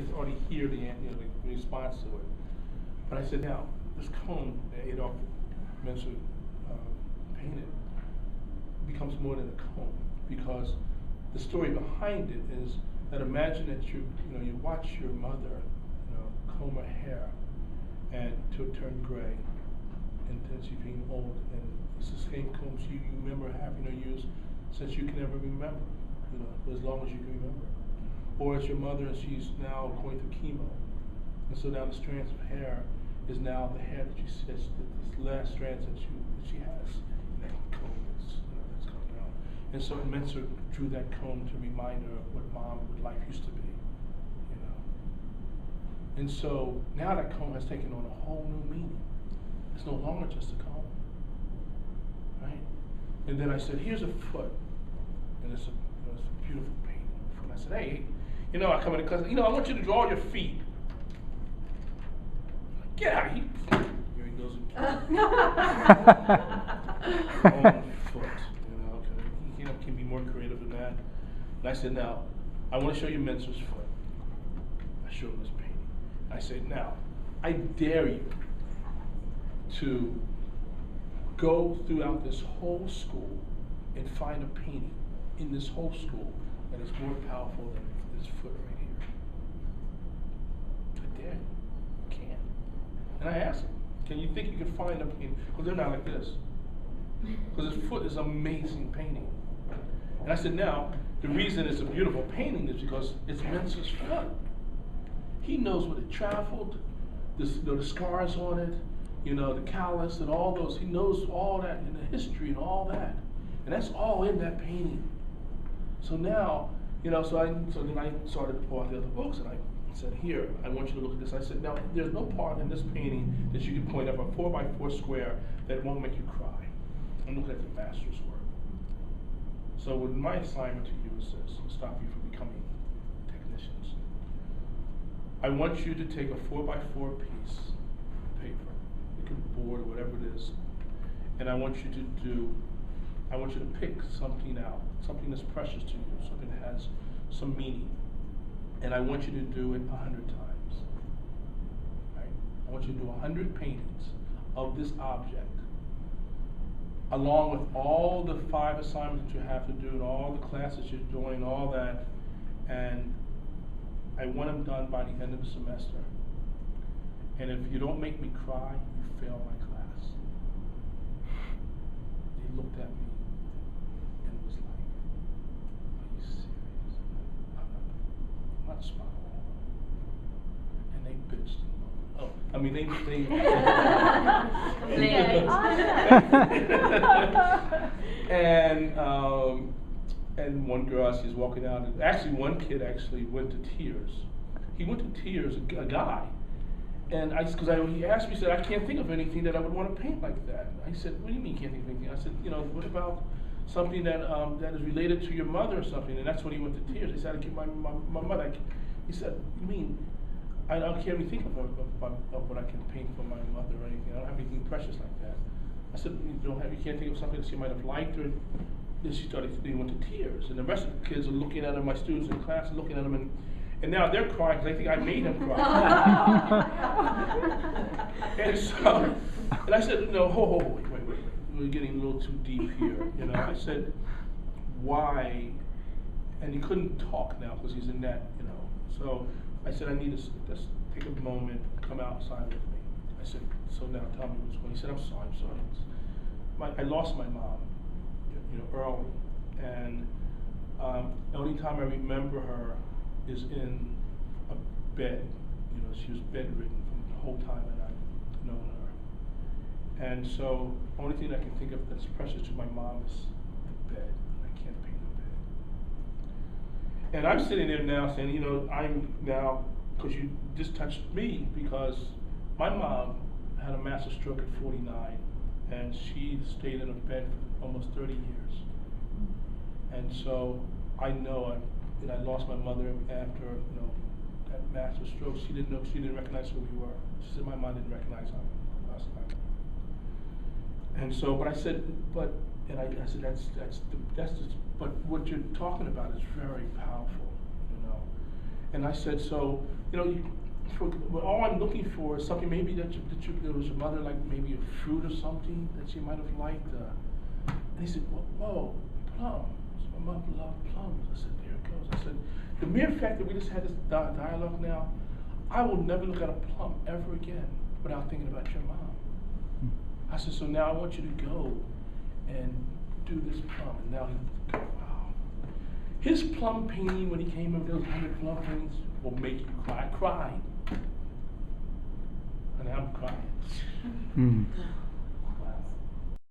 can already hear the response to it. But I said, now, this comb that Adolf Menser painted becomes more than a comb, because the story behind it is that imagine that you watch your mother, comb her hair and to turn gray, and then she's being old, and it's the same comb you remember having her use since you can ever remember, for as long as you can remember. Or it's your mother and she's now going through chemo, and so now the strands of hair is now the hair that you see, this last strands that she has, and that comb that's coming out. And so Menser drew that comb to remind her of what life used to be, And so now that comb has taken on a whole new meaning. It's no longer just a comb, right? And then I said, here's a foot, and it's a beautiful painting. And I said, hey, I come in the class, I want you to draw your feet. Get out of here. Here he goes again. Own foot, You can be more creative than that. And I said, now, I want to show you Menser's foot. I showed him this painting. I said, now, I dare you to go throughout this whole school and find a painting in this whole school that is more powerful than this foot right here. I dare you. You can't. And I asked him, can you think you can find a painting? Because they're not like this. Because his foot is an amazing painting. And I said, now, the reason it's a beautiful painting is because it's Menser's foot. He knows what it traveled, the scars on it, the callus and all those. He knows all that in the history and all that. And that's all in that painting. So now, so then I started to pull out the other books, and I said, here, I want you to look at this. I said, now, there's no part in this painting that you can point up a 4x4 square that won't make you cry. I'm looking at the master's work. So my assignment to you is this, to stop you from becoming technicians. I want you to take a 4x4 piece of paper, it can be board or whatever it is, and I want you to pick something out, something that's precious to you, something that has some meaning. And I want you to do it 100 times. Right? I want you to do 100 paintings of this object, along with all the 5 assignments that you have to do, and all the classes you're doing, all that. And I want them done by the end of the semester. And if you don't make me cry, you fail my class. They looked at me and was like, are you serious? I'm not smiling. And they bitched. Oh, I mean, and one girl, she's walking out, and actually one kid actually went to tears. He went to tears, a guy. And he asked me, he said, I can't think of anything that I would want to paint like that. I said, what do you mean you can't think of anything? I said, what about something that is related to your mother or something? And that's when he went to tears. He said, I give my mother. He said, you mean, I can't even think of what I can paint for my mother or anything. I don't have anything precious like that. I said, you can't think of something that she might have liked, or then they went to tears. And the rest of the kids are looking at him, my students in class are looking at him, and now they're crying because they think I made them cry. And I said, no, wait. We're getting a little too deep here. I said, why? And he couldn't talk now because he's in that, So I said, I need to just take a moment, come outside with me. I said, so now tell me what's going on. He said, I'm sorry. I lost my mom, early. And the only time I remember her is in a bed. She was bedridden from the whole time that I've known her. And so the only thing I can think of that's precious to my mom is the bed. I can't paint the bed. And I'm sitting there now saying, I'm now, because you just touched me, because my mom had a massive stroke at 49, and she stayed in a bed for almost 30 years. And so I know I lost my mother after that massive stroke. She didn't recognize who we were. She said my mom didn't recognize her last time. And so, but I said, that's but what you're talking about is very powerful, And I said, so, but all I'm looking for is something maybe there was your mother, like maybe a fruit or something that she might have liked. And he said, whoa, plums. My mother loved plums. I said, there it goes. I said, the mere fact that we just had this dialogue now, I will never look at a plum ever again without thinking about your mom. I said, so now I want you to go and do this plum. And now he, wow. His plum painting, when he came in, those 100 plum paintings, will make you cry. I cried. And I'm crying.